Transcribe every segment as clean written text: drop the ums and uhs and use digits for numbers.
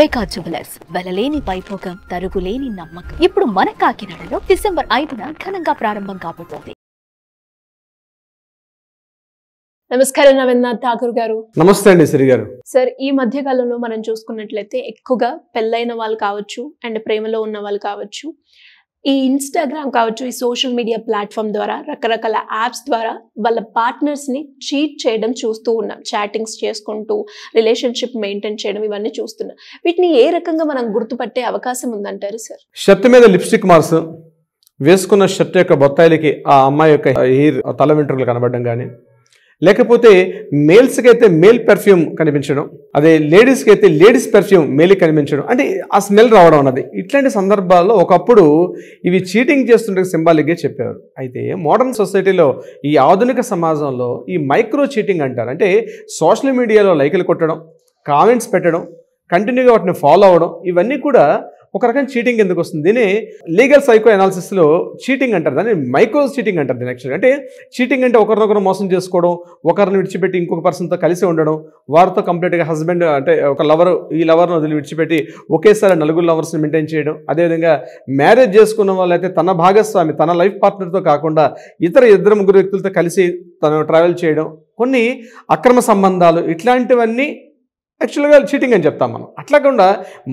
వైకా jewellers వెలలేని Vaibhogam తరుగులేని నమ్మకం. ఇప్పుడు మన కాకినాడలో డిసెంబర్ 5న ఘనంగా ప్రారంభం కాబోతోంది. నమస్కారం నవేంద్రనాథ్ ఠాకూర్ గారు. నమస్తే అండి శ్రీ గారు. సార్, ఈ మధ్య కాలంలో మనం చూసుకున్నట్లయితే ఎక్కువగా పెళ్ళైన వాళ్ళు కావచ్చు అండ్ ప్రేమలో ఉన్న వాళ్ళు కావచ్చు, ఈ ఇన్స్టాగ్రామ్ కావచ్చు, ఈ సోషల్ మీడియా ప్లాట్ఫామ్ ద్వారా రకరకాల యాప్స్ ద్వారా వాళ్ళ పార్ట్నర్స్ని చీట్ చేయడం చూస్తూ ఉన్నాం. చాటింగ్స్ చేసుకుంటూ రిలేషన్షిప్ మెయింటైన్ చేయడం ఇవన్నీ చూస్తున్నాం. వీటిని ఏ రకంగా మనం గుర్తుపట్టే అవకాశం ఉందంటారు సార్? షర్ట్ మీద లిప్స్టిక్ మార్క్స్, వేసుకున్న షర్ట్ యొక్క బొత్తాయిలకి ఆ అమ్మాయి యొక్క హెయిర్ తల వెంట్రుకలు కనబడడం కానీ, లేకపోతే మేల్స్కి అయితే మేల్ పెర్ఫ్యూమ్ కనిపించడం, అదే లేడీస్కి అయితే లేడీస్ పెర్ఫ్యూమ్ మేల్ కనిపించడం, అంటే ఆ స్మెల్ రావడం అన్నది. ఇట్లాంటి సందర్భాల్లో ఒకప్పుడు ఇవి చీటింగ్ చేస్తుంటే సింబాలిక్గా చెప్పారు. అయితే మోడర్న్ సొసైటీలో, ఈ ఆధునిక సమాజంలో ఈ మైక్రో చీటింగ్ అంటారు. అంటే సోషల్ మీడియాలో లైకులు కొట్టడం, కామెంట్స్ పెట్టడం, కంటిన్యూగా వాటిని ఫాలో అవ్వడం, ఇవన్నీ కూడా ఒక రకం చీటింగ్ ఎందుకు వస్తుంది? దీన్ని లీగల్ సైకో అనాలిసిస్లో చీటింగ్ అంటారు, దాన్ని మైక్రో చీటింగ్ అంటారు. దీని యాక్చువల్గా అంటే చీటింగ్ అంటే ఒకరినొకరు మోసం చేసుకోవడం, ఒకరిని విడిచిపెట్టి ఇంకొక పర్సన్తో కలిసి ఉండడం, వారితో కంప్లీట్గా హస్బెండ్ అంటే ఒక లవర్ ఈ లవర్ను వదిలి విడిచిపెట్టి ఒకేసారి నలుగురు లవర్స్ని మెయింటైన్ చేయడం. అదేవిధంగా మ్యారేజ్ చేసుకున్న వాళ్ళైతే తన భాగస్వామి, తన లైఫ్ పార్ట్నర్తో కాకుండా ఇతర ఇద్దరు ముగ్గురు వ్యక్తులతో కలిసి తను ట్రావెల్ చేయడం, కొన్ని అక్రమ సంబంధాలు, ఇట్లాంటివన్నీ యాక్చువల్గా చీటింగ్ అని చెప్తాం మనం. అట్లాకుండా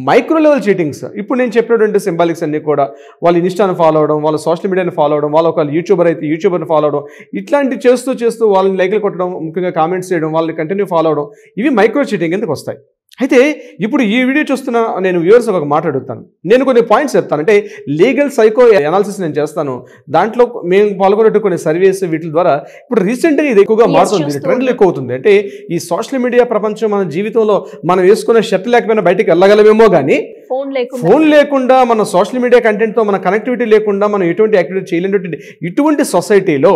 మైక్రో లెవెల్ చీటింగ్స్, ఇప్పుడు నేను చెప్పినటువంటి సింబాలిక్స్ అన్నీ కూడా వాళ్ళు ఇన్స్టాను ఫాలో అవడం, వాళ్ళు సోషల్ మీడియాని ఫాలో అవడం, వాళ్ళు ఒక యూట్యూబర్ అయితే యూట్యూబర్ని ఫాలో అవడం, ఇట్లాంటి చేస్తూ వాళ్ళని లైక్లు కొట్టడం, ముఖ్యంగా కామెంట్స్ చేయడం, వాళ్ళని కంటిన్యూ ఫాలో అవడం, ఇవి మైక్రో చీటింగ్ ఎందుకు వస్తాయి. అయితే ఇప్పుడు ఈ వీడియో చూస్తున్న నేను వ్యూవర్స్ ఒక మాట అడుగుతాను. నేను కొన్ని పాయింట్స్ చెప్తాను, అంటే లీగల్ సైకో అనాలిసిస్ నేను చేస్తాను. దాంట్లో మేము పాల్గొన్నట్టు కొన్ని సర్వీస్ వీటి ద్వారా ఇప్పుడు రీసెంట్గా ఇది ఎక్కువగా మారుతుంది, ట్రెండ్లు ఎక్కువ అవుతుంది. అంటే ఈ సోషల్ మీడియా ప్రపంచం మన జీవితంలో మనం వేసుకున్న షర్ట్ లేకపోయినా బయటికి వెళ్ళగలమేమో కానీ ఫోన్ లేకుండా మన సోషల్ మీడియా కంటెంట్తో మన కనెక్టివిటీ లేకుండా మనం ఎటువంటి యాక్టివిటీ చేయలేనటువంటి ఇటువంటి సొసైటీలో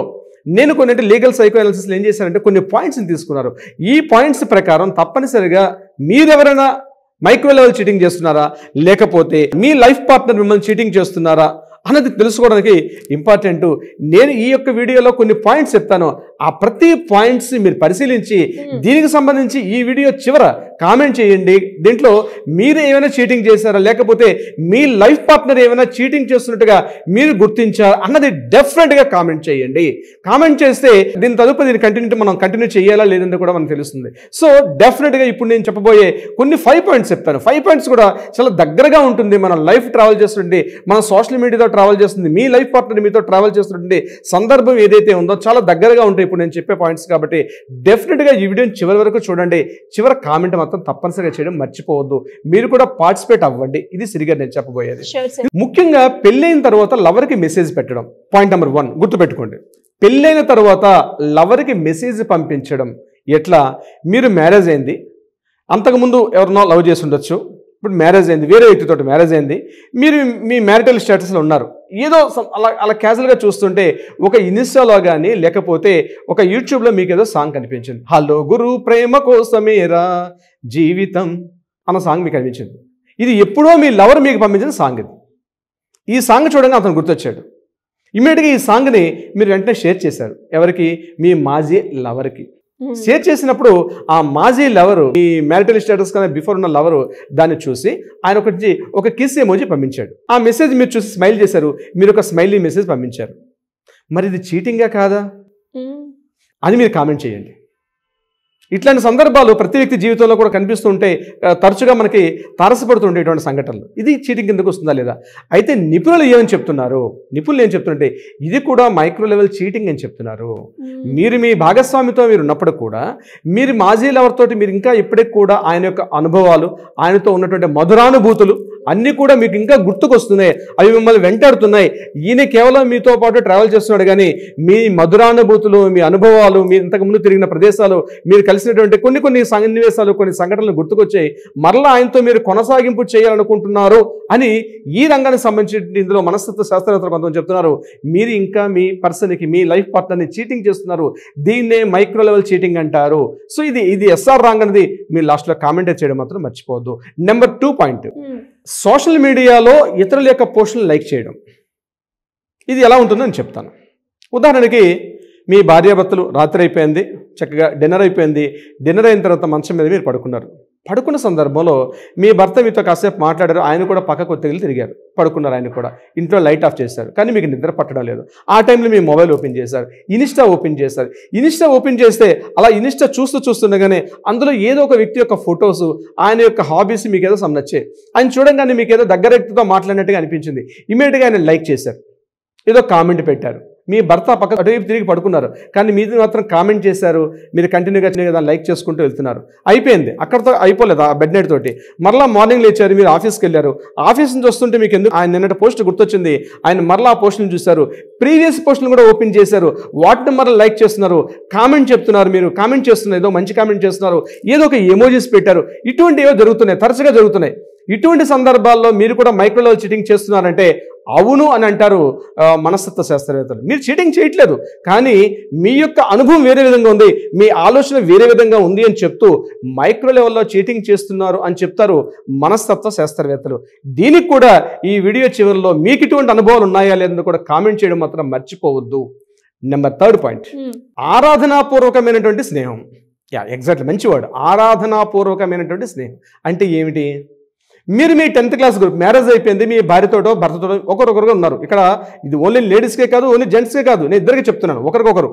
నేను కొన్ని లీగల్ సైకో అనాలిసిస్లో ఏం చేశానంటే కొన్ని పాయింట్స్ని తీసుకున్నారు. ఈ పాయింట్స్ ప్రకారం తప్పనిసరిగా మీరెవరైనా మైక్రో లెవెల్ చీటింగ్ చేస్తున్నారా, లేకపోతే మీ లైఫ్ పార్ట్నర్ మిమ్మల్ని చీటింగ్ చేస్తున్నారా అన్నది తెలుసుకోవడానికి ఇంపార్టెంట్. నేను ఈ యొక్క వీడియోలో కొన్ని పాయింట్స్ చెప్తాను. ఆ ప్రతి పాయింట్స్ మీరు పరిశీలించి దీనికి సంబంధించి ఈ వీడియో చివర కామెంట్ చేయండి. దీంట్లో మీరు ఏమైనా చీటింగ్ చేశారా, లేకపోతే మీ లైఫ్ పార్ట్నర్ ఏమైనా చీటింగ్ చేస్తున్నట్టుగా మీరు గుర్తించారా అన్నది డెఫినెట్గా కామెంట్ చేయండి. కామెంట్ చేస్తే దీని తదుపరి దీన్ని మనం కంటిన్యూ చేయాలా లేదంటే కూడా మనకు తెలుస్తుంది. సో డెఫినెట్గా ఇప్పుడు నేను చెప్పబోయే కొన్ని 5 పాయింట్స్ చెప్తాను. 5 పాయింట్స్ కూడా చాలా దగ్గరగా ఉంటుంది. మన లైఫ్ ట్రావెల్ చేస్తుంటే, మన సోషల్ మీడియాతో ట్రావెల్ చేస్తుంది, మీ లైఫ్ పార్ట్నర్ మీతో ట్రావెల్ చేస్తుంటే సందర్భం ఏదైతే ఉందో చాలా దగ్గరగా ఉంటాయి ఇప్పుడు నేను చెప్పే పాయింట్స్. కాబట్టి డెఫినెట్గా ఈ వీడియోని చివరి వరకు చూడండి. చివరి కామెంట్ మాత్రం తప్పనిసరిగా చేయడం మర్చిపోవద్దు. మీరు కూడా పార్టిసిపేట్ అవ్వండి. ఇది సరిగా నేను చెప్పబోయేది. ముఖ్యంగా పెళ్ళైన తర్వాత లవర్కి మెసేజ్ పెట్టడం పాయింట్ నెంబర్ 1 గుర్తుపెట్టుకోండి. పెళ్ళైన తర్వాత లవర్కి మెసేజ్ పంపించడం ఎట్లా? మీరు మ్యారేజ్ అయింది, అంతకుముందు ఎవరినో లవ్ చేసి ఉండొచ్చు, ఇప్పుడు మ్యారేజ్ అయింది, వేరే వ్యక్తితో మ్యారేజ్ అయింది, మీరు మీ మ్యారిటల్ స్టేటస్లో ఉన్నారు. ఏదో అలా క్యాజువల్గా చూస్తుంటే ఒక ఇన్స్టాలో కానీ లేకపోతే ఒక యూట్యూబ్లో మీకు ఏదో సాంగ్ కనిపించింది. హలో గురు ప్రేమ కోసమేరా జీవితం అన్న సాంగ్ మీకు కనిపించింది. ఇది ఎప్పుడో మీ లవర్ మీకు పంపించిన సాంగ్. ఇది ఈ సాంగ్ చూడగానే అతను గుర్తొచ్చాడు. ఇమ్మీడియట్గా ఈ సాంగ్ని మీరు వెంటనే షేర్ చేశారు. ఎవరికి? మీ మాజీ లవర్కి. షేర్ చేసినప్పుడు ఆ మాజీ లవరు, ఈ మ్యారిటల్ స్టేటస్ కన్నా బిఫోర్ ఉన్న లవరు దాన్ని చూసి ఆయన ఒక కిస్ ఎమోజీ పంపించాడు. ఆ మెసేజ్ మీరు చూసి స్మైల్ చేశారు, మీరు ఒక స్మైలీ మెసేజ్ పంపించారు. మరి ఇది చీటింగా కాదా అని మీరు కామెంట్ చేయండి. ఇట్లాంటి సందర్భాలు ప్రతి వ్యక్తి జీవితంలో కూడా కనిపిస్తూ ఉంటే తరచుగా మనకి తారసపడుతుంటే ఇటువంటి సంఘటనలు. ఇది చీటింగ్ కిందకు వస్తుందా లేదా? అయితే నిపుణులు ఏమని చెప్తున్నారు? నిపుణులు ఏం చెప్తుంటే ఇది కూడా మైక్రో లెవెల్ చీటింగ్ అని చెప్తున్నారు. మీరు మీ భాగస్వామితో మీరు ఉన్నప్పుడు కూడా మీరు మాజీ లవర్ తోటి మీరు ఇంకా ఇప్పటికి కూడా ఆయన యొక్క అనుభవాలు, ఆయనతో ఉన్నటువంటి మధురానుభూతులు అన్నీ కూడా మీకు ఇంకా గుర్తుకొస్తున్నాయి, అవి మిమ్మల్ని వెంటాడుతున్నాయి. ఈయన కేవలం మీతో పాటు ట్రావెల్ చేస్తున్నాడు కానీ మీ మధురానుభూతులు, మీ అనుభవాలు, మీరు ఇంతకుముందు తిరిగిన ప్రదేశాలు, మీరు కలిసినటువంటి కొన్ని సన్నివేశాలు, కొన్ని సంఘటనలు గుర్తుకొచ్చాయి. మరలా ఆయనతో మీరు కొనసాగింపు చేయాలనుకుంటున్నారు అని ఈ రంగానికి సంబంధించి ఇందులో మనస్తత్వ శాస్త్రవేత్తలు కొంతమంది చెప్తున్నారు. మీరు ఇంకా మీ పర్సన్కి, మీ లైఫ్ పార్ట్నర్ని చీటింగ్ చేస్తున్నారు. దీన్నే మైక్రో లెవెల్ చీటింగ్ అంటారు. సో ఇది ఎస్ఆర్ రాంగ్ అనేది మీరు లాస్ట్లో కామెంట్ చేయడం మాత్రం మర్చిపోవద్దు. నెంబర్ 2 పాయింట్, సోషల్ మీడియాలో ఇతరుల యొక్క పోస్టులను లైక్ చేయడం. ఇది ఎలా ఉంటుందో నేను చెప్తాను. ఉదాహరణకి మీ భార్యాభర్తలు రాత్రి అయిపోయింది, చక్కగా డిన్నర్ అయిపోయింది, డిన్నర్ అయిన తర్వాత మంచం మీద మీరు పడుకున్నారు. పడుకున్న సందర్భంలో మీ భర్త మీతో కాసేపు మాట్లాడారు, ఆయన కూడా పక్కకు తిరిగి తిరిగారు, పడుకున్నారు, ఆయన కూడా ఇంట్లో లైట్ ఆఫ్ చేశారు, కానీ మీకు నిద్ర పట్టడం లేదు. ఆ టైంలో మీ మొబైల్ ఓపెన్ చేశారు, ఇన్స్టా ఓపెన్ చేశారు. ఇన్స్టా ఓపెన్ చేస్తే అలా ఇన్స్టా చూస్తుండగానే అందులో ఏదో ఒక వ్యక్తి యొక్క ఫొటోస్, ఆయన యొక్క హాబీస్ మీకు ఏదో నచ్చాయి. ఆయన చూడంగానే మీకు ఏదో దగ్గర వ్యక్తితో మాట్లాడినట్టుగా అనిపించింది. ఇమీడియట్గా ఆయన లైక్ చేశారు, ఏదో కామెంట్ పెట్టారు. మీ భర్త పక్క అటువైపు తిరిగి పడుకున్నారు, కానీ మీరు మాత్రం కామెంట్ చేశారు, మీరు కంటిన్యూగా దాన్ని లైక్ చేసుకుంటూ వెళ్తున్నారు. అయిపోయింది, అక్కడతో అయిపోలేదు. ఆ బెడ్ నైట్ తోటి మరలా మార్నింగ్ లేచారు, మీరు ఆఫీస్కి వెళ్ళారు. ఆఫీస్ నుంచి వస్తుంటే మీకు ఎందుకు ఆయన నిన్నటి పోస్ట్ గుర్తొచ్చింది, ఆయన మరలా ఆ పోస్టులను చూశారు, ప్రీవియస్ పోస్టులను కూడా ఓపెన్ చేశారు, వాటిని మరలా లైక్ చేస్తున్నారు, కామెంట్ చెప్తున్నారు, మీరు కామెంట్ చేస్తున్నారు, ఏదో మంచి కామెంట్ చేస్తున్నారు, ఏదో ఒక ఎమోజీస్ పెట్టారు. ఇటువంటి ఏవో జరుగుతున్నాయి, తరచుగా జరుగుతున్నాయి. ఇటువంటి సందర్భాల్లో మీరు కూడా మైక్రో లెవెల్ చీటింగ్ చేస్తున్నారంటే అవును అని అంటారు మనస్తత్వ శాస్త్రవేత్తలు. మీరు చీటింగ్ చేయట్లేదు, కానీ మీ యొక్క అనుభవం వేరే విధంగా ఉంది, మీ ఆలోచన వేరే విధంగా ఉంది అని చెప్తూ మైక్రో లెవెల్లో చీటింగ్ చేస్తున్నారు అని చెప్తారు మనస్తత్వ శాస్త్రవేత్తలు. దీనికి కూడా ఈ వీడియో చివరిలో మీకు ఇటువంటి అనుభవాలు ఉన్నాయా లేదని కూడా కామెంట్ చేయడం మాత్రం మర్చిపోవద్దు. నెంబర్ 3 పాయింట్, ఆరాధనాపూర్వకమైనటువంటి స్నేహం. ఎగ్జాక్ట్లీ, మంచి వర్డ్, ఆరాధనాపూర్వకమైనటువంటి స్నేహం అంటే ఏమిటి? మీరు మీ 10th క్లాస్ గ్రూప్, మ్యారేజ్ అయిపోయింది, మీ భార్యతోటో భర్తతోటో ఒకరొకరుగా ఉన్నారు. ఇక్కడ ఇది ఓన్లీ లేడీస్కే కాదు, ఓన్లీ జెంట్స్కే కాదు, నేను ఇద్దరికి చెప్తున్నాను, ఒకరికొకరు.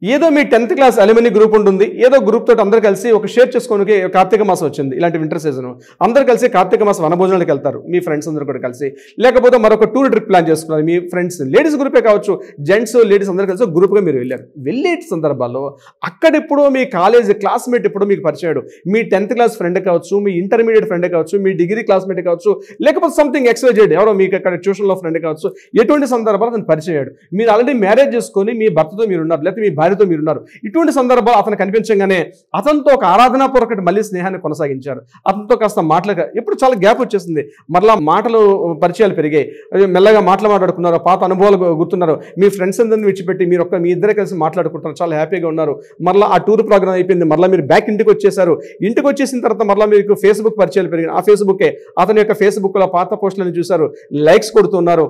ఏదో మీ 10th క్లాస్ అలుమినీ గ్రూప్ ఉంటుంది, ఏదో గ్రూప్ తోటి అందరు కలిసి ఒక షేర్ చేసుకోవడానికి కార్తీక మాసం వచ్చింది, ఇలాంటి వింటర్ సీజన్, అందరు కలిసి కార్తీక మాసం వనభోజనాలకు వెళ్తారు మీ ఫ్రెండ్స్ అందరూ కూడా కలిసి. లేకపోతే మరొక టూర్ ట్రిప్ ప్లాన్ చేసుకున్నారు మీ ఫ్రెండ్స్, లేడీస్ గ్రూపే కావచ్చు, జెంట్స్ లేడీస్ అందరూ కలిసి గ్రూప్గా మీరు వెళ్ళారు. వెళ్ళే సందర్భాల్లో అక్కడెప్పుడో మీ కాలేజ్ క్లాస్మేట్ ఎప్పుడో మీకు పరిచయాడు, మీ 10th క్లాస్ ఫ్రెండ్ కావచ్చు, మీ ఇంటర్మీడియట్ ఫ్రెండ్ కావచ్చు, మీ డిగ్రీ క్లాస్మేట్ కావచ్చు, లేకపోతే సంథింగ్ XYZ ఎవరో మీకు అక్కడ ట్యూషన్లో ఫ్రెండ్ కావచ్చు. ఎటువంటి సందర్భాలు అతను పరిచయాడు, మీరు ఆల్రెడీ మ్యారేజ్ చేసుకొని మీ భర్తతో మీరు ఉన్నారు, లేకపోతే మీ భార్యతో మీరు ఉన్నారు. ఇటువంటి సందర్భాలు అతను కనిపించగానే అతనితో ఒక ఆరాధనాపూర్వక మళ్ళీ స్నేహాన్ని కొనసాగించారు. అతనితో కాస్త మాటలుగా ఎప్పుడు చాలా గ్యాప్ వచ్చేసింది, మరలా మాటలు పరిచయాలు పెరిగాయి, మెల్లగా మాట్లాడుకున్నారు, పాత అనుభవాలు గుర్తున్నారు, మీ ఫ్రెండ్స్ అందరిని విడిచిపెట్టి మీ ఇద్దరే కలిసి మాట్లాడుకుంటారు, చాలా హ్యాపీగా ఉన్నారు. మరలా ఆ టూర్ ప్రోగ్రామ్ అయిపోయింది, మరలా మీరు బ్యాక్ ఇంటికి వచ్చేసారు. ఇంటికి వచ్చేసిన తర్వాత మరలా మీకు ఫేస్బుక్ పరిచయాలు పెరిగాయి. ఆ ఫేస్బుక్కే అతని యొక్క ఫేస్బుక్లో పాత పోస్టులను చూశారు, లైక్స్ కొడుతున్నారు,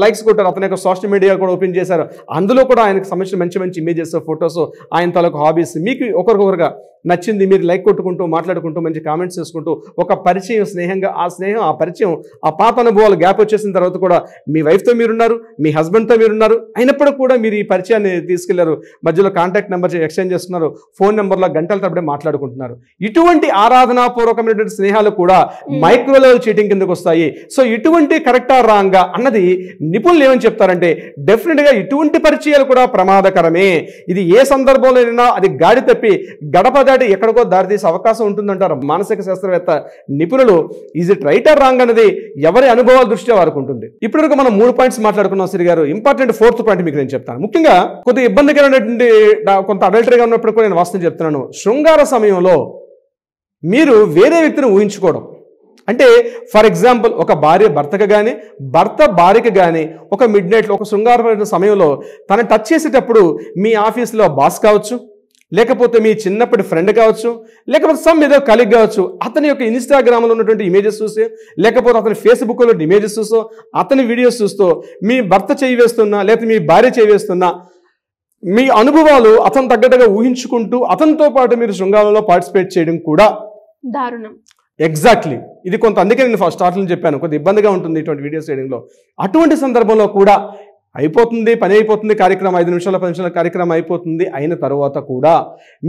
లైక్స్ కొట్టారు. అతని యొక్క సోషల్ మీడియా కూడా ఓపెన్ చేశారు, అందులో కూడా ఆయనకు సంబంధించిన మంచి మంచి ఇమేజెస్, ఫొటోస్, ఆయన తాలూకు హాబీస్ మీకు ఒకరికొకరుగా నచ్చింది, మీరు లైక్ కొట్టుకుంటూ మాట్లాడుకుంటూ మంచి కామెంట్స్ చేసుకుంటూ ఒక పరిచయం, స్నేహంగా ఆ స్నేహం, ఆ పరిచయం, ఆ పాత అనుభవాలు గ్యాప్ వచ్చేసిన తర్వాత కూడా మీ వైఫ్తో మీరున్నారు, మీ హస్బెండ్తో మీరున్నారు, అయినప్పుడు కూడా మీరు ఈ పరిచయాన్ని తీసుకెళ్లారు, మధ్యలో కాంటాక్ట్ నెంబర్ ఎక్స్చేంజ్ చేస్తున్నారు, ఫోన్ నెంబర్లో గంటల తరబడి మాట్లాడుకుంటున్నారు. ఇటువంటి ఆరాధనాపూర్వకమైనటువంటి స్నేహాలు కూడా మైక్రో లెవెల్ చీటింగ్ కిందకు వస్తాయి. సో ఇటువంటి కరెక్టా రాంగా అన్నది నిపుణులు ఏమని చెప్తారంటే డెఫినెట్గా ఇటువంటి పరిచయాలు కూడా ప్రమాదకరమే. ఇది ఏ సందర్భంలో అయినా అది గాడి తప్పి గడప దాటి ఎక్కడికో దారితీసే అవకాశం ఉంటుందంటారు మానసిక శాస్త్రవేత్త నిపుణులు. Is it right or wrong అనేది ఎవరి అనుభవాల దృష్ట్యా వారికి ఉంటుంది. ఇప్పటివరకు మనం 3 పాయింట్స్ మాట్లాడుకున్నాం శ్రీ గారు. ఇంపార్టెంట్ 4th పాయింట్ మీకు నేను చెప్తాను. ముఖ్యంగా కొద్దిగా ఇబ్బందికరమైనటువంటి కొంత అడల్టరీగా ఉన్నప్పుడు కూడా నేను వాస్తవం చెప్తున్నాను. శృంగార సమయంలో మీరు వేరే వ్యక్తిని ఊహించుకోవడం అంటే, ఫర్ ఎగ్జాంపుల్ ఒక భార్య భర్తకు కానీ, భర్త భార్యకు కానీ ఒక మిడ్ నైట్లో ఒక శృంగారమైన సమయంలో తను టచ్ చేసేటప్పుడు మీ ఆఫీస్లో బాస్ కావచ్చు, లేకపోతే మీ చిన్నప్పటి ఫ్రెండ్ కావచ్చు, లేకపోతే సమ్ ఏదో కలీగ్ కావచ్చు, అతని యొక్క ఇన్స్టాగ్రామ్లో ఉన్నటువంటి ఇమేజెస్ చూసి, లేకపోతే అతని ఫేస్బుక్లో ఇమేజెస్ చూస్తూ, అతని వీడియోస్ చూస్తూ మీ భర్త చేయి వేస్తున్నా, లేకపోతే మీ భార్య చేయి వేస్తున్నా, మీ అనుభవాలు అతను తగ్గట్టుగా ఊహించుకుంటూ అతనితో పాటు మీరు శృంగారంలో పార్టిసిపేట్ చేయడం కూడా దారుణం. ఎగ్జాక్ట్లీ, ఇది కొంత అందుకే నేను ఫస్ట్ స్టార్ట్లో చెప్పాను, కొద్దిగా ఇబ్బందిగా ఉంటుంది ఇటువంటి వీడియోస్ చేయడంలో. అటువంటి సందర్భంలో కూడా అయిపోతుంది, పని అయిపోతుంది, కార్యక్రమం 5 నిమిషాల 10 నిమిషాల కార్యక్రమం అయిపోతుంది. అయిన తర్వాత కూడా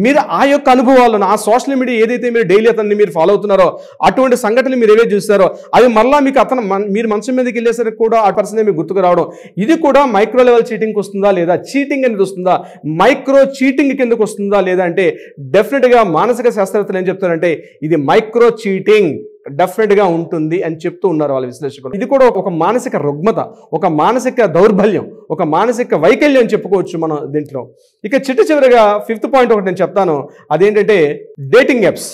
మీరు ఆ యొక్క అనుభవాలను, ఆ సోషల్ మీడియా ఏదైతే మీరు డైలీ అతన్ని మీరు ఫాలో అవుతున్నారో అటువంటి సంఘటనలు మీరు ఏవైతే చూస్తారో అవి మళ్ళీ మీకు మీరు మనసు మీదకి వెళ్ళేసరికి కూడా ఆ పర్సన్ మీకు గుర్తుకు రావడం, ఇది కూడా మైక్రో లెవెల్ చీటింగ్కి వస్తుందా లేదా, చీటింగ్ అనేది వస్తుందా, మైక్రో చీటింగ్ కిందకు వస్తుందా లేదా అంటే డెఫినెట్గా మానసిక శాస్త్రవేత్తలు ఏం చెప్తారంటే ఇది మైక్రో చీటింగ్ డెఫినెట్గా ఉంటుంది అని చెప్తూ ఉన్నారు వాళ్ళ విశ్లేషకులు. ఇది కూడా ఒక మానసిక రుగ్మత, ఒక మానసిక దౌర్బల్యం, ఒక మానసిక వైకల్యం చెప్పుకోవచ్చు మనం దీంట్లో. ఇక చివరిగా 5th పాయింట్ ఒకటి నేను చెప్తాను, అదేంటంటే డేటింగ్ యాప్స్.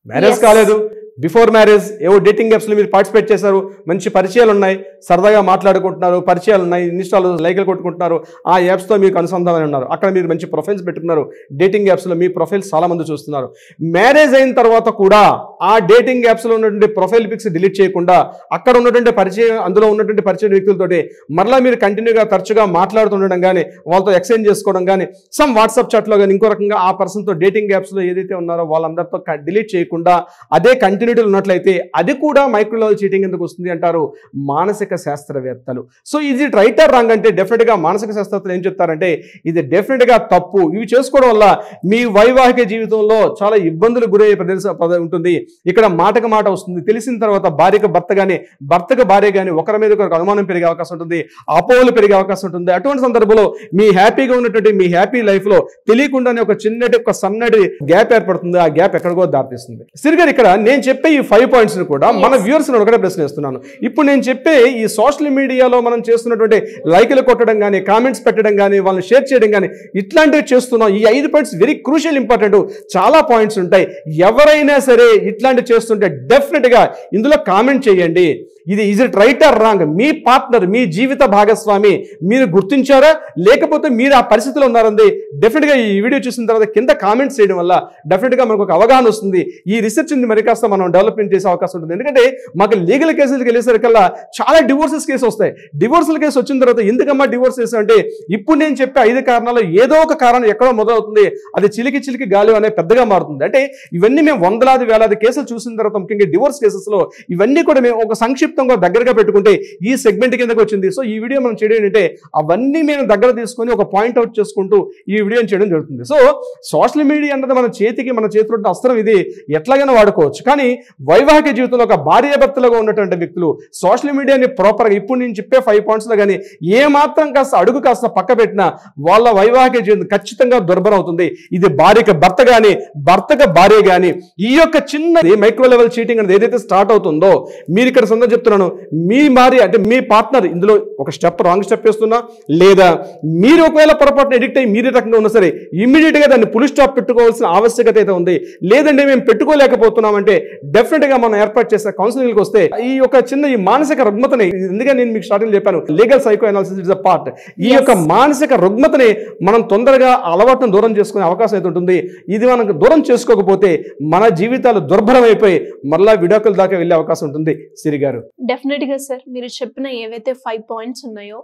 మ్యారేజ్ కాలేదు బిఫోర్ మ్యారేజ్ ఏవో డేటింగ్ యాప్స్లో మీరు పార్టిసిపేట్ చేశారు, మంచి పరిచయాలు ఉన్నాయి, సరదాగా మాట్లాడుకుంటున్నారు, పరిచయాలు ఉన్నాయి, ఇన్స్టాలో లైక్లు కొట్టుకుంటున్నారు, ఆ యాప్స్తో మీకు అనుసంధానం ఉన్నారు, అక్కడ మీరు మంచి ప్రొఫైల్స్ పెట్టుకున్నారు, డేటింగ్ యాప్స్లో మీ ప్రొఫైల్స్ చాలా మంది చూస్తున్నారు. మ్యారేజ్ అయిన తర్వాత కూడా ఆ డేటింగ్ యాప్స్లో ఉన్నటువంటి ప్రొఫైల్ పిక్స్ డిలీట్ చేయకుండా అక్కడ ఉన్నటువంటి పరిచయం, అందులో ఉన్నటువంటి పరిచయ వ్యక్తులతోటి మరలా మీరు కంటిన్యూగా తరచుగా మాట్లాడుతుండడం కానీ, వాళ్ళతో ఎక్స్చేంజ్ చేసుకోవడం కానీ, సమ్ వాట్సాప్ చాట్లో కానీ ఇంకో రకంగా ఆ పర్సన్తో డేటింగ్ యాప్స్లో ఏదైతే ఉన్నారో వాళ్ళందరితో డిలీట్ చేయకుండా అదే కంటిన్యూటీలో ఉన్నట్లయితే అది కూడా మైక్రో లెవెల్ చీటింగ్ ఎందుకు వస్తుంది అంటారు మానసిక శాస్త్రవేత్తలు. సో ఇది రైట్ ఆర్ రాంగ్ అంటే డెఫినెట్గా మానసిక శాస్త్రవేత్తలు ఏం చెప్తారంటే ఇది డెఫినెట్గా తప్పు. ఇవి చేసుకోవడం వల్ల మీ వైవాహిక జీవితంలో చాలా ఇబ్బందులు గురయ్యే ప్రదేశం ఉంటుంది. ఇక్కడ మాటకు మాట వస్తుంది, తెలిసిన తర్వాత భార్యకు భర్త కానీ, భర్తకు భార్య కానీ ఒకరి మీద ఒకరికి అనుమానం పెరిగే అవకాశం ఉంటుంది, అపోహలు పెరిగే అవకాశం ఉంటుంది. అటువంటి సందర్భంలో మీ హ్యాపీగా ఉన్నటువంటి మీ హ్యాపీ లైఫ్ లో తెలియకుండానే ఒక సన్నటి గ్యాప్ ఏర్పడుతుంది. ఆ గ్యాప్ ఎక్కడికో దారితీస్తుంది. సిరిగారు ఇక్కడ నేను చెప్పే ఈ 5 పాయింట్స్ కూడా మన వ్యూవర్స్ ఒకటే ప్రశ్నిస్తున్నాను. ఇప్పుడు నేను చెప్పే ఈ సోషల్ మీడియాలో మనం చేస్తున్నటువంటి లైక్లు కొట్టడం కానీ, కామెంట్స్ పెట్టడం కానీ, వాళ్ళని షేర్ చేయడం కానీ ఇట్లాంటివి చేస్తున్నాం. ఈ 5 పాయింట్స్ వెరీ క్రూషియల్ ఇంపార్టెంట్. చాలా పాయింట్స్ ఉంటాయి. ఎవరైనా సరే ఇట్లాంటివి చేస్తుంటే డెఫినెట్ గా ఇందులో కామెంట్ చేయండి. ఇది is it right or wrong? మీ పార్ట్నర్, మీ జీవిత భాగస్వామి మీరు గుర్తించారా, లేకపోతే మీరు ఆ పరిస్థితిలో ఉన్నారండి? డెఫినెట్గా ఈ వీడియో చూసిన తర్వాత కింద కామెంట్స్ చేయడం వల్ల డెఫినెట్గా మనకు ఒక అవగాహన వస్తుంది. ఈ రీసెర్చ్ని మరి కాస్త మనం డెవలప్మెంట్ చేసే అవకాశం ఉంటుంది. ఎందుకంటే మాకు లీగల్ కేసులకు వెళ్ళేసరికల్లా చాలా డివోర్సెస్ కేసు వస్తాయి. డివోర్సల్ కేసు వచ్చిన తర్వాత ఎందుకమ్మా డివోర్స్ చేసామంటే ఇప్పుడు నేను చెప్పే 5 కారణాలు ఏదో ఒక కారణం ఎక్కడో మొదలవుతుంది, అది చిలికి గాలి అనే పెద్దగా మారుతుంది. అంటే ఇవన్నీ మేము వందలాది వేలాది కేసులు చూసిన తర్వాత ముఖ్యంగా డివోర్స్ కేసెస్లో ఇవన్నీ కూడా మేము ఒక సంక్షిప్తంగా దగ్గరగా పెట్టుకుంటే ఈ సెగ్మెంట్ కిందకి వచ్చింది. సో ఈ వీడియో మనం చేయడం ఏంటంటే అవన్నీ మేము దగ్గర తీసుకొని ఒక పాయింట్ అవుట్ చేసుకుంటూ ఈ వీడియోని చేయడం జరుగుతుంది. సో సోషల్ మీడియా అన్నది మన చేతిలో ఉన్న అస్త్రం. ఇది ఎట్లాగైనా వాడుకోవచ్చు. కానీ వైవాహిక జీవితంలో ఒక భార్యాభర్తలుగా ఉన్నటువంటి వ్యక్తులు సోషల్ మీడియాని ప్రాపర్గా ఇప్పుడు నేను చెప్పే 5 పాయింట్స్లో కానీ ఏమాత్రం కాస్త పక్క పెట్టినా వాళ్ళ వైవాహిక జీవితం ఖచ్చితంగా దుర్భరం అవుతుంది. ఇది భార్యకి భర్త కానీ, భర్తకు భార్య కానీ ఈ యొక్క చిన్న మైక్రో లెవెల్ చీటింగ్ అనేది ఏదైతే స్టార్ట్ అవుతుందో మీరు ఇక్కడ సొంతం చెప్తున్నాను, మీ భార్య అంటే మీ పార్ట్నర్ ఇందులో ఒక రాంగ్ స్టెప్ వేస్తున్నా, లేదా మీరు ఒకవేళ పొరపాటున ఎడిక్ట్ అయ్యి మీరే రకంగా ఉన్నా సరే ఇమ్మీడియట్ గా దాన్ని పులి స్టాప్ పెట్టుకోవాల్సిన ఆవశ్యకత అయితే ఉంది. లేదంటే మేము పెట్టుకోలేకపోతున్నామంటే డెఫినెట్ గా మనం ఏర్పాటు చేసే కౌన్సిలింగ్ వస్తే ఈ యొక్క చిన్న ఈ మానసిక రుగ్మతని, ఎందుకంటే నేను మీకు స్టార్టింగ్ చెప్పాను legal psycho analysis is a part. ఈ యొక్క మానసిక రుగ్మతని మనం తొందరగా అలవాటును దూరం చేసుకునే అవకాశం అయితే ఉంటుంది. ఇది మనం దూరం చేసుకోకపోతే మన జీవితాలు దుర్భరం అయిపోయి మరలా విడాకుల దాకా వెళ్ళే అవకాశం ఉంటుంది. సిరి గారు డెఫినెట్ గా సార్, మీరు చెప్పిన ఏవైతే 5 పాయింట్స్ ఉన్నాయో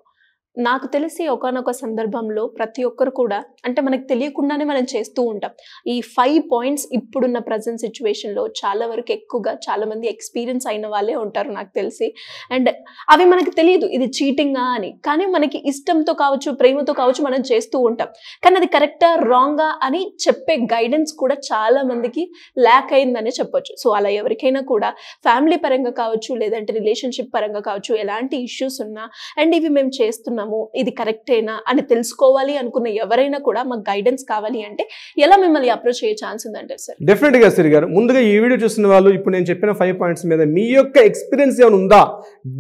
నాకు తెలిసి ఒకానొక సందర్భంలో ప్రతి ఒక్కరు కూడా అంటే మనకు తెలియకుండానే మనం చేస్తూ ఉంటాం. ఈ 5 పాయింట్స్ ఇప్పుడున్న ప్రజెంట్ సిచ్యువేషన్లో చాలా వరకు ఎక్కువగా చాలా మంది ఎక్స్పీరియన్స్ అయిన వాళ్ళే ఉంటారు నాకు తెలిసి. అండ్ అవి మనకు తెలియదు ఇది చీటింగా అని, కానీ మనకి ఇష్టంతో కావచ్చు, ప్రేమతో కావచ్చు మనం చేస్తూ ఉంటాం. కానీ అది కరెక్టా రాంగా అని చెప్పే గైడెన్స్ కూడా చాలా మందికి ల్యాక్ అయిందనే చెప్పొచ్చు. సో అలా ఎవరికైనా కూడా ఫ్యామిలీ పరంగా కావచ్చు, లేదంటే రిలేషన్షిప్ పరంగా కావచ్చు, ఎలాంటి ఇష్యూస్ ఉన్నా అండ్ ఇవి మేము చేస్తున్నాము ఇది కరెక్టేనా అని తెలుసుకోవాలి అనుకున్న ఎవరైనా కూడా మాకు గైడెన్స్ కావాలి అంటే ఎలా మిమ్మల్ని అప్రోచ్ అయ్యే ఛాన్స్ ఉందంటారు సార్? డెఫినెట్ గా సిరి గారు, ముందుగా ఈ వీడియో చూస్తున్న వాళ్ళు ఇప్పుడు నేను చెప్పిన 5 పాయింట్స్ మీద మీ యొక్క ఎక్స్పీరియన్స్ ఏమైనా ఉందా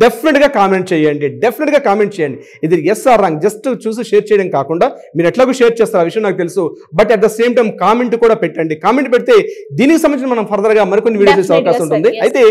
డెఫినెట్ గా కామెంట్ చేయండి. ఇది ఎస్ ఆర్ రాంగ్ జస్ట్ చూసి షేర్ చేయడం కాకుండా మీరు ఎట్లాగో షేర్ చేస్తారు ఆ విషయం నాకు తెలుసు, but at the same time comment కూడా పెట్టండి. కామెంట్ పెడితే దీనికి సంబంధించి మనం ఫర్దర్ గా మరికొన్ని వీడియో చేసే అవకాశం ఉంటుంది. అయితే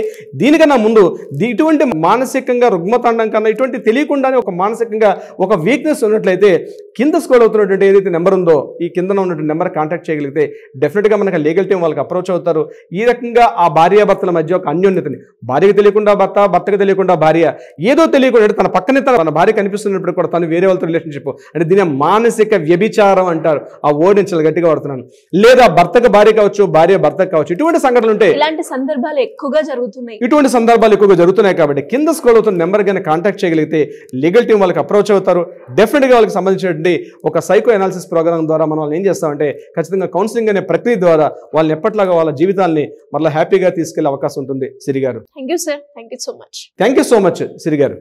దీనికన్నా ముందు ఇటువంటి మానసికంగా రుగ్మత అనడం కన్నా ఇటువంటి తెలియకుండానే ఒక మానసికంగా ఒక వీక్నెస్ ఉన్నట్లయితే కింద స్క్రోల్ అవుతున్నటువంటి ఏదైతే నెంబర్ ఉందో ఈ కింద ఉన్నటువంటి నెంబర్ కాంటాక్ట్ చేయగలిగితే డెఫినెట్గా మనకు లీగల్ టీం వాళ్ళకి అప్రోచ్ అవుతారు. ఈ రకంగా ఆ భార్యాభర్తల మధ్య ఒక అన్యోన్యతని, భార్యకు తెలియకుండా భర్త, భర్తకు తెలియకుండా భార్య, ఏదో తెలియకుండా తన పక్కనే తన భార్య కనిపిస్తున్నప్పుడు కూడా తను వేరే వాళ్ళతో రిలేషన్షిప్, అంటే దీని మానసిక వ్యభిచారం అంటారు. ఆ వర్డ్ నేను చాలా గట్టిగా వాడుతున్నాను. లేదా భర్తకు భార్య కావచ్చు, భార్య భర్తకు కావచ్చు, ఇటువంటి సంఘటనలు ఉంటే ఇలాంటి సందర్భాలు ఎక్కువగా జరుగుతున్నాయి కాబట్టి కింద స్క్రోల్ అవుతున్న నెంబర్ కనుక కాంటాక్ట్ చేయగలిగితే లీగల్ టీం వాళ్ళకి అప్రోచ్ అవుతారు. డెఫినెట్గా వాళ్ళకి సంబంధించినటువంటి ఒక సైకో అనాలిసిస్ ప్రోగ్రామ్ ద్వారా మనం వాళ్ళని ఏం చేస్తామంటే ఖచ్చితంగా కౌన్సిలింగ్ అనే ప్రక్రియ ద్వారా వాళ్ళని ఎప్పట్లాగా వాళ్ళ జీవితాన్ని మళ్ళీ హ్యాపీగా తీసుకెళ్లే అవకాశం ఉంటుంది. Siri garu, thank you sir, thank you so much. Thank you so much Siri గారు.